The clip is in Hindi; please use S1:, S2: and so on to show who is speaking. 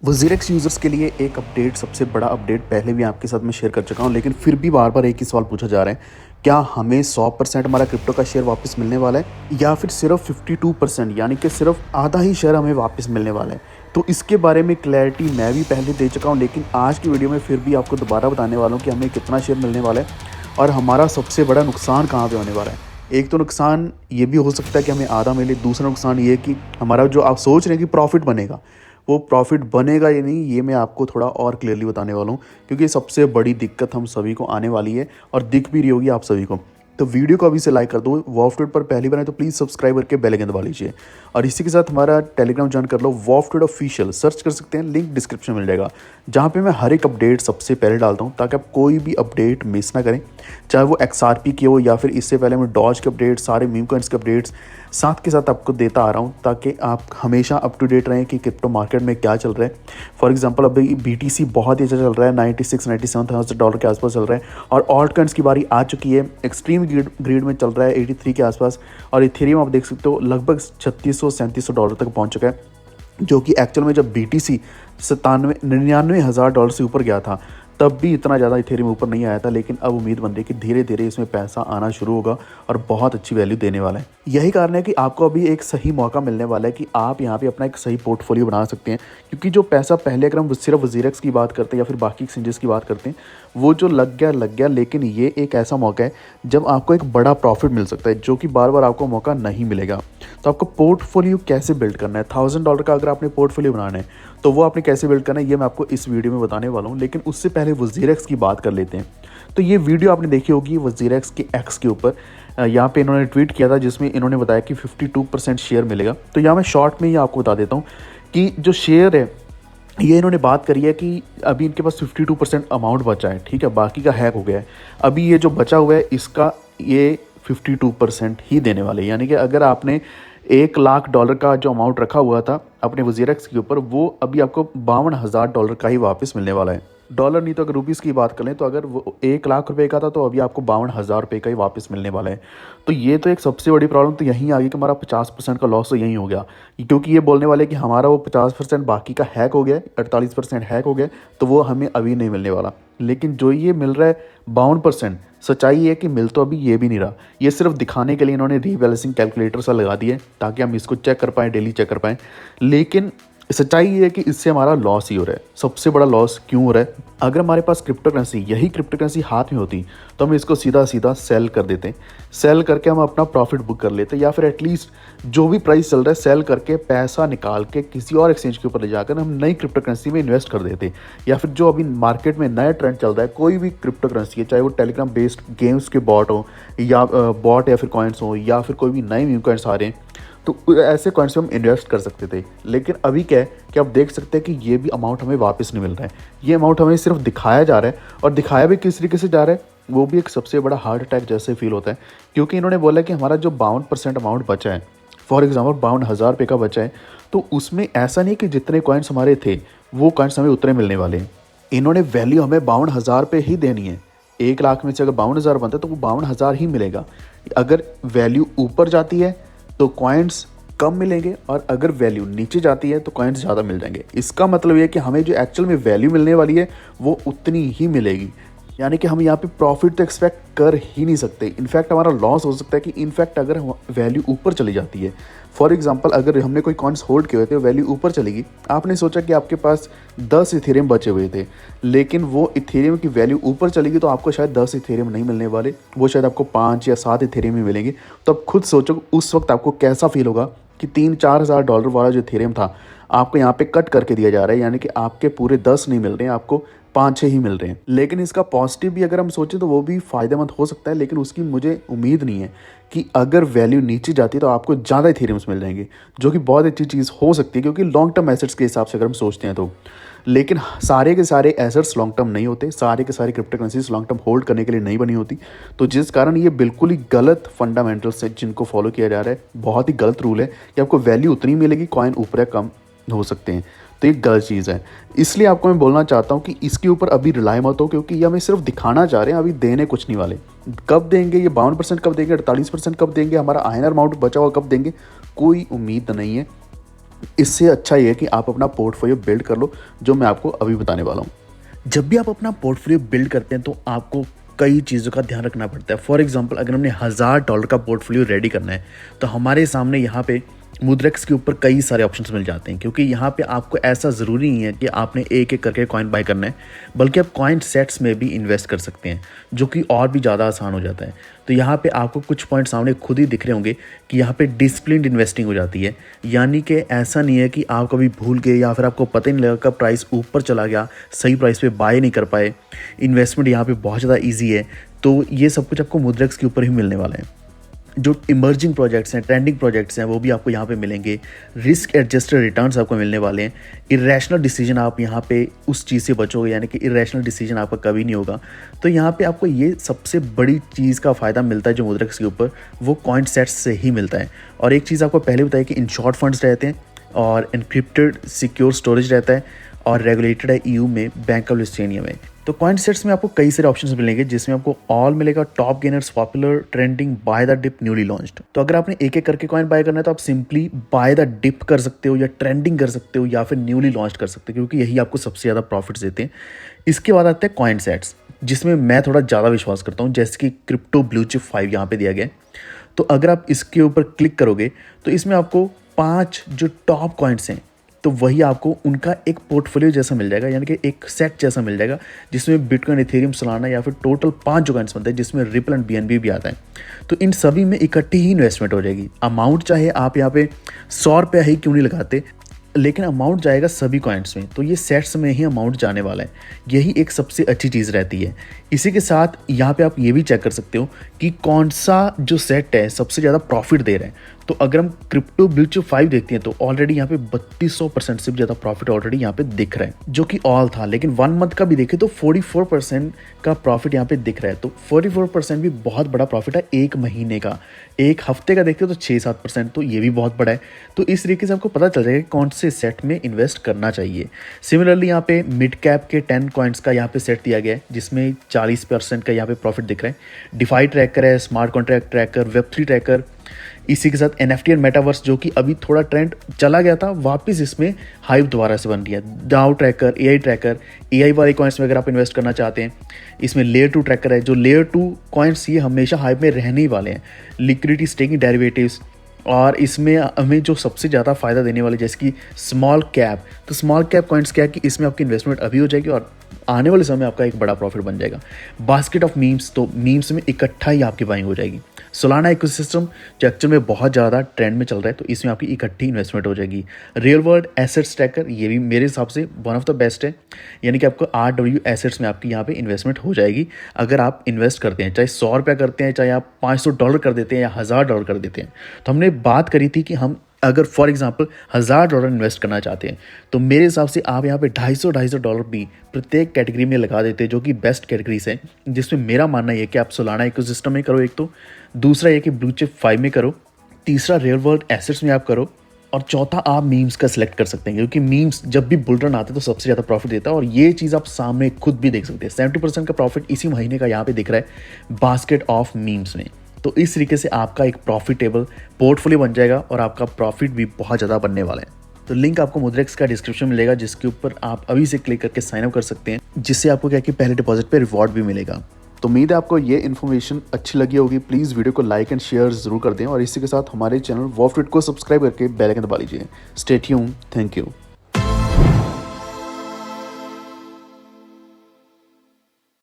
S1: वज़ीरेक्स यूज़र्स के लिए एक अपडेट, सबसे बड़ा अपडेट पहले भी आपके साथ मैं शेयर कर चुका हूँ, लेकिन फिर भी बार-बार एक ही सवाल पूछा जा रहा है, क्या हमें 100% हमारा क्रिप्टो का शेयर वापस मिलने वाला है या फिर सिर्फ 52% यानी कि सिर्फ आधा ही शेयर हमें वापस मिलने वाला है? तो इसके बारे में क्लैरिटी मैं भी पहले दे चुका हूँ, लेकिन आज की वीडियो में फिर भी आपको दोबारा बताने वाला हूँ कि हमें कितना शेयर मिलने वाला है और हमारा सबसे बड़ा नुकसान कहाँ पे होने वाला है। एक तो नुकसान ये भी हो सकता है कि हमें आधा मिले, दूसरा नुकसान ये कि हमारा जो आप सोच रहे हैं कि प्रॉफ़िट बनेगा, वो प्रॉफिट बनेगा या नहीं, ये मैं आपको थोड़ा और क्लियरली बताने वाला हूँ, क्योंकि सबसे बड़ी दिक्कत हम सभी को आने वाली है और दिख भी रही होगी आप सभी को। तो वीडियो को अभी से लाइक कर दो, वॉफ्टेड पर पहली बार है तो प्लीज़ सब्सक्राइब करके बेल आइकन दबा लीजिए और इसी के साथ हमारा टेलीग्राम ज्वाइन कर लो, वॉफ्टेड ऑफिशियल सर्च कर सकते हैं, लिंक डिस्क्रिप्शन में मिल जाएगा, जहाँ पे मैं हर एक अपडेट सबसे पहले डालता हूँ ताकि आप कोई भी अपडेट मिस ना करें, चाहे वो XRP की हो या फिर इससे पहले मैं डॉज के अपडेट्स, सारे मीम कॉइन्स के अपडेट्स साथ के साथ आपको देता आ रहा हूँ ताकि आप हमेशा अप टू डेट रहें कि क्रिप्टो मार्केट में क्या चल रहा है। फॉर एग्जांपल अभी BTC बहुत ही अच्छा चल रहा है, $96,000-97,000 के आसपास चल रहा है और ऑल्ट कॉइन्स की बारी आ चुकी है, एक्सट्रीम ग्रीड में चल रहा है 83 के आसपास और इथेरियम आप देख सकते हो लगभग $3600-3700 तक पहुँच चुका है, जो कि एक्चुअल में जब BTC $99,000 से ऊपर गया था तब भी इतना ज़्यादा इथेरियम ऊपर नहीं आया था, लेकिन अब उम्मीद बन रही है कि धीरे धीरे इसमें पैसा आना शुरू होगा और बहुत अच्छी वैल्यू देने वाला है। यही कारण है कि आपको अभी एक सही मौका मिलने वाला है कि आप यहाँ पे अपना एक सही पोर्टफोलियो बना सकते हैं, क्योंकि जो पैसा पहले अगर हम सिर्फ वज़ीरेक्स की बात करते हैं या फिर बाकी एक्सचेंजेस की बात करते हैं वो जो लग गया, लेकिन ये एक ऐसा मौका है जब आपको एक बड़ा प्रॉफिट मिल सकता है, जो कि बार बार आपको मौका नहीं मिलेगा। तो आपको पोर्टफोलियो कैसे बिल्ड करना है, $1000 का अगर आपने पोर्टफोलियो बनाना है तो वो आपने कैसे बिल्ड करना है, ये मैं आपको इस वीडियो में बताने वाला हूँ। लेकिन उससे पहले वज़ीरेक्स की बात कर लेते हैं। तो ये वीडियो आपने देखी होगी वज़ीरेक्स के एक्स के ऊपर, यहाँ पे इन्होंने ट्वीट किया था जिसमें इन्होंने बताया कि 52% शेयर मिलेगा। तो यहाँ मैं शॉर्ट में ही आपको बता देता हूँ कि जो शेयर है ये इन्होंने बात करी है कि अभी इनके पास 52% अमाउंट बचा है, ठीक है, बाकी का हैक हो गया है। अभी ये जो बचा हुआ है इसका ये 52% ही देने वाले हैं, यानी कि अगर आपने $1,00,000 का जो अमाउंट रखा हुआ था अपने वज़ीरेक्स के ऊपर, वो अभी आपको $52,000 का ही वापस मिलने वाला है। डॉलर नहीं तो अगर रुपीज़ की बात कर लें तो अगर वो $1,00,000 का था तो अभी आपको $52,000 का ही वापस मिलने वाला है। तो ये तो एक सबसे बड़ी प्रॉब्लम तो यहीं आ गई कि हमारा 50% का लॉस तो यहीं हो गया, क्योंकि ये बोलने वाले कि हमारा वो 50% बाकी का हैक हो गया, 48% हैक हो गया, तो वो हमें अभी नहीं मिलने वाला। लेकिन जो ये मिल रहा है 52%, सच्चाई है कि मिल तो अभी ये भी नहीं रहा। ये सिर्फ दिखाने के लिए इन्होंने रीबैलेंसिंग कैलकुलेटर सा लगा दिया है ताकि हम इसको चेक कर पाएँ, डेली चेक कर पाएँ, लेकिन सच्चाई ये है कि इससे हमारा लॉस ही हो रहा है। सबसे बड़ा लॉस क्यों हो रहा है? अगर हमारे पास यही क्रिप्टो करेंसी हाथ में होती तो हम इसको सीधा सीधा सेल कर देते, सेल करके हम अपना प्रॉफिट बुक कर लेते, या फिर एटलीस्ट जो भी प्राइस चल रहा है सेल करके पैसा निकाल के किसी और एक्सचेंज के ऊपर ले जाकर हम नई क्रिप्टो करेंसी में इन्वेस्ट कर देते, या फिर जो अभी मार्केट में नया ट्रेंड चल रहा है कोई भी क्रिप्टो करेंसी है, चाहे वो टेलीग्राम बेस्ड गेम्स के बॉट हो या फिर कॉइन्स हो या फिर कोई भी नए मीम कॉइन्स आ रहे हैं, तो ऐसे कॉइन्स में हम इन्वेस्ट कर सकते थे। लेकिन अभी क्या है कि आप देख सकते हैं कि ये भी अमाउंट हमें वापस नहीं मिल रहा है, ये अमाउंट हमें सिर्फ दिखाया जा रहा है, और दिखाया भी किस तरीके से जा रहा है वो भी एक सबसे बड़ा हार्ट अटैक जैसे फील होता है, क्योंकि इन्होंने बोला कि हमारा जो 52% अमाउंट बचा है, फॉर एग्जाम्पल $52,000 का बचा है, तो उसमें ऐसा नहीं कि जितने कॉइन्स हमारे थे वो कॉइन्स हमें उतने मिलने वाले हैं। इन्होंने वैल्यू हमें $52,000 ही देनी है। 1,00,000 में से अगर 52,000 बनता है तो वो 52,000 ही मिलेगा। अगर वैल्यू ऊपर जाती है तो कॉइन्स कम मिलेंगे और अगर वैल्यू नीचे जाती है तो कॉइन्स ज़्यादा मिल जाएंगे। इसका मतलब ये है कि हमें जो एक्चुअल में वैल्यू मिलने वाली है वो उतनी ही मिलेगी, यानी कि हम यहाँ पे प्रॉफिट तो एक्सपेक्ट कर ही नहीं सकते। इनफैक्ट हमारा लॉस हो सकता है कि इनफैक्ट अगर वैल्यू ऊपर चली जाती है, फॉर एग्जांपल अगर हमने कोई कॉइन्स होल्ड किए हुए थे, वैल्यू ऊपर चलेगी, आपने सोचा कि आपके पास 10 इथेरियम बचे हुए थे, लेकिन वो इथेरियम की वैल्यू ऊपर चलेगी तो आपको शायद 10 इथेरियम नहीं मिलने वाले, वो शायद आपको 5 या 7 इथेरियम ही मिलेंगे। तो अब खुद सोचो उस वक्त आपको कैसा फील होगा कि $3,000-4,000 वाला जो इथेरियम था आपको यहाँ पे कट करके दिया जा रहा है, यानी कि आपके पूरे 10 नहीं मिल रहे हैं, आपको 5-6 ही मिल रहे हैं। लेकिन इसका पॉजिटिव भी अगर हम सोचें तो वो भी फ़ायदेमंद हो सकता है, लेकिन उसकी मुझे उम्मीद नहीं है कि अगर वैल्यू नीचे जाती है तो आपको ज़्यादा इथेरियम्स मिल जाएंगे, जो कि बहुत अच्छी चीज़ हो सकती है क्योंकि लॉन्ग टर्म एसेट्स के हिसाब से अगर हम सोचते हैं तो। लेकिन सारे के सारे एसेट्स लॉन्ग टर्म नहीं होते, सारे के सारे crypto currencies long term hold करने के लिए नहीं बनी होती, तो जिस कारण ये बिल्कुल ही गलत फंडामेंटल्स है जिनको फॉलो किया जा रहा है। बहुत ही गलत रूल है कि आपको वैल्यू उतनी मिलेगी, कॉइन ऊपर या कम हो सकते हैं, तो ये गलत चीज़ है। इसलिए आपको मैं बोलना चाहता हूँ कि इसके ऊपर अभी रिलाई मत हो, क्योंकि ये हमें सिर्फ दिखाना चाह रहे हैं, अभी देने कुछ नहीं वाले। कब देंगे ये 52% कब देंगे, 48% कब देंगे, हमारा INR अमाउंट बचा हुआ कब देंगे, कोई उम्मीद नहीं है। इससे अच्छा ये है कि आप अपना पोर्टफोलियो बिल्ड कर लो, जो मैं आपको अभी बताने वाला हूँ। जब भी आप अपना पोर्टफोलियो बिल्ड करते हैं तो आपको कई चीज़ों का ध्यान रखना पड़ता है। फॉर एग्जांपल, अगर हमने $1000 का पोर्टफोलियो रेडी करना है तो हमारे सामने यहाँ पे मुद्रेक्स के ऊपर कई सारे ऑप्शंस मिल जाते हैं, क्योंकि यहाँ पे आपको ऐसा ज़रूरी नहीं है कि आपने एक एक करके कॉइन बाय करना है, बल्कि आप कॉइन सेट्स में भी इन्वेस्ट कर सकते हैं, जो कि और भी ज़्यादा आसान हो जाता है। तो यहाँ पे आपको कुछ पॉइंट सामने खुद ही दिख रहे होंगे कि यहाँ पे डिसिप्लिन्ड इन्वेस्टिंग हो जाती है। यानी कि ऐसा नहीं है कि आप कभी भूल गए या फिर आपको पता ही नहीं लगा कब प्राइस ऊपर चला गया, सही प्राइस पे बाय नहीं कर पाए। इन्वेस्टमेंट यहाँ पे बहुत ज़्यादा ईजी है। तो ये सब कुछ आपको मुद्रेक्स के ऊपर ही मिलने वाला है। जो इमर्जिंग प्रोजेक्ट्स हैं, ट्रेंडिंग प्रोजेक्ट्स हैं, वो भी आपको यहाँ पे मिलेंगे। रिस्क एडजस्टेड रिटर्न्स आपको मिलने वाले हैं। इरेशनल डिसीजन आप यहाँ पे उस चीज़ से बचोगे, यानी कि इरेशनल डिसीजन आपका कभी नहीं होगा। तो यहाँ पे आपको ये सबसे बड़ी चीज़ का फ़ायदा मिलता है जो मुद्रेक्स के ऊपर, वो कॉइन सेट्स से ही मिलता है। और एक चीज़ आपको पहले बताया कि इन शॉर्ट फंड्स रहते हैं और इनक्रिप्टेड सिक्योर स्टोरेज रहता है और रेगुलेटेड है EU में, बैंक ऑफ लिस्टेनिया में। तो कॉइन सेट्स में आपको कई सारे ऑप्शंस मिलेंगे, जिसमें आपको ऑल मिलेगा, top gainers, popular, trending, buy the dip, newly launched. तो अगर आपने एक एक करके कॉइन बाय करना है तो आप सिंपली बाय द डिप कर सकते हो, या ट्रेंडिंग कर सकते हो, या फिर न्यूली लॉन्च कर सकते हो, क्योंकि यही आपको सबसे ज़्यादा प्रॉफिट्स देते हैं। इसके बाद आते हैं कॉइन सेट्स, जिसमें मैं थोड़ा ज़्यादा विश्वास करता हूँ, जैसे कि क्रिप्टो ब्लू चिप 5 यहाँ पे दिया गया है। तो अगर आप इसके ऊपर क्लिक करोगे तो इसमें आपको 5 जो टॉप कॉइन्स हैं, तो वही आपको उनका एक पोर्टफोलियो जैसा मिल जाएगा, यानी कि एक सेट जैसा मिल जाएगा, जिसमें बिटकॉइन, इथेरियम, सोलाना, या फिर टोटल 5 जो कॉइन्स बनते हैं, जिसमें रिपल एंड BNB भी आता है। तो इन सभी में इकट्ठी ही इन्वेस्टमेंट हो जाएगी। अमाउंट चाहे आप यहाँ पे 100 रुपया ही क्यों नहीं लगाते, लेकिन अमाउंट जाएगा सभी कॉइन्स में। तो ये सेट्स में ही अमाउंट जाने वाला है, यही एक सबसे अच्छी चीज़ रहती है। इसी के साथ यहाँ पे आप ये भी चेक कर सकते हो कि कौन सा जो सेट है सबसे ज़्यादा प्रॉफिट दे रहा है। तो अगर हम क्रिप्टो ब्लू चिप 5 देखते हैं तो ऑलरेडी यहाँ पे 3200% से भी ज़्यादा प्रॉफिट ऑलरेडी यहाँ पे दिख रहा है, जो कि ऑल था। लेकिन 1 मंथ का भी देखें तो 44% का प्रॉफिट यहाँ पे दिख रहा है। तो 44% भी बहुत बड़ा प्रॉफिट है एक महीने का। एक हफ्ते का देखते हो तो 6-7%, तो ये भी बहुत बड़ा है। तो इस तरीके से आपको पता चल जाएगा कि कौन से सेट में इन्वेस्ट करना चाहिए। सिमिलरली यहाँ पे मिड कैप के 10 कॉइन्स का यहाँ पे सेट दिया गया है, जिसमें 40% का यहाँ पे प्रॉफिट दिख रहा है। डिफाई ट्रैकर है, smart contract tracker, Web3 tracker, इसी के साथ NFT और मेटावर्स, जो कि अभी थोड़ा ट्रेंड चला गया था, वापस इसमें हाइप दोबारा से बन रही है। डाउ ट्रैकर, AI ट्रैकर, AI वाले कॉइन्स में अगर आप इन्वेस्ट करना चाहते हैं। इसमें लेयर 2 ट्रैकर है, जो लेयर 2 कॉइन्स ये हमेशा हाइप में रहने ही वाले हैं। लिक्विडिटी स्टेकिंग डेरिवेटिव्स, और इसमें हमें जो सबसे ज़्यादा फ़ायदा देने वाले जैसे कि स्मॉल कैप, तो स्मॉल कैप कॉइन्स क्या है कि इसमें आपकी इन्वेस्टमेंट अभी हो जाएगी और आने वाले समय आपका एक बड़ा प्रॉफिट बन जाएगा। बास्केट ऑफ मीम्स, तो मीम्स में इकट्ठा ही आपकी बाइंग हो जाएगी। सोलाना इकोसिस्टम, जो एक्चुअल में बहुत ज़्यादा ट्रेंड में चल रहा है, तो इसमें आपकी इकट्ठी इन्वेस्टमेंट हो जाएगी। रियल वर्ल्ड एसेट्स ट्रैकर, ये भी मेरे हिसाब से वन ऑफ द बेस्ट है, यानी कि आपको RW एसेट्स में आपकी यहाँ पे इन्वेस्टमेंट हो जाएगी अगर आप इन्वेस्ट करते हैं, चाहे 100 रुपया करते हैं, चाहे आप $500 कर देते हैं या $1000 कर देते हैं। तो हमने बात करी थी कि हम अगर फॉर एग्जांपल $1000 इन्वेस्ट करना चाहते हैं, तो मेरे हिसाब से आप यहाँ पे $250 भी प्रत्येक कैटेगरी में लगा देते हैं, जो कि बेस्ट कैटेगरीज हैं। जिसमें मेरा मानना ये है कि आप सोलाना इकोसिस्टम में करो एक, तो दूसरा ये कि ब्लू चिप 5 में करो, तीसरा रियल वर्ल्ड एसेट्स में आप करो, और चौथा आप मीम्स का सिलेक्ट कर सकते हैं, क्योंकि मीम्स जब भी बुल रन आते हैं तो सबसे ज़्यादा प्रॉफिट देता है। और ये चीज़ आप सामने खुद भी देख सकते हैं, 70% का प्रॉफिट इसी महीने का यहाँ पे दिख रहा है बास्केट ऑफ मीम्स में। तो इस तरीके से आपका एक प्रॉफिटेबल पोर्टफोलियो बन जाएगा और आपका प्रॉफिट भी बहुत ज़्यादा बनने वाला है। तो लिंक आपको मुद्रेक्स का डिस्क्रिप्शन मिलेगा, जिसके ऊपर आप अभी से क्लिक करके साइन अप कर सकते हैं, जिससे आपको क्या कि पहले डिपॉजिट पे रिवॉर्ड भी मिलेगा। तो उम्मीद है आपको ये इन्फॉर्मेशन अच्छी लगी होगी। प्लीज़ वीडियो को लाइक एंड शेयर जरूर कर दें, और इसी के साथ हमारे चैनल वॉफ्ट को सब्सक्राइब करके बेल आइकन दबा लीजिए। Stay tuned, thank you.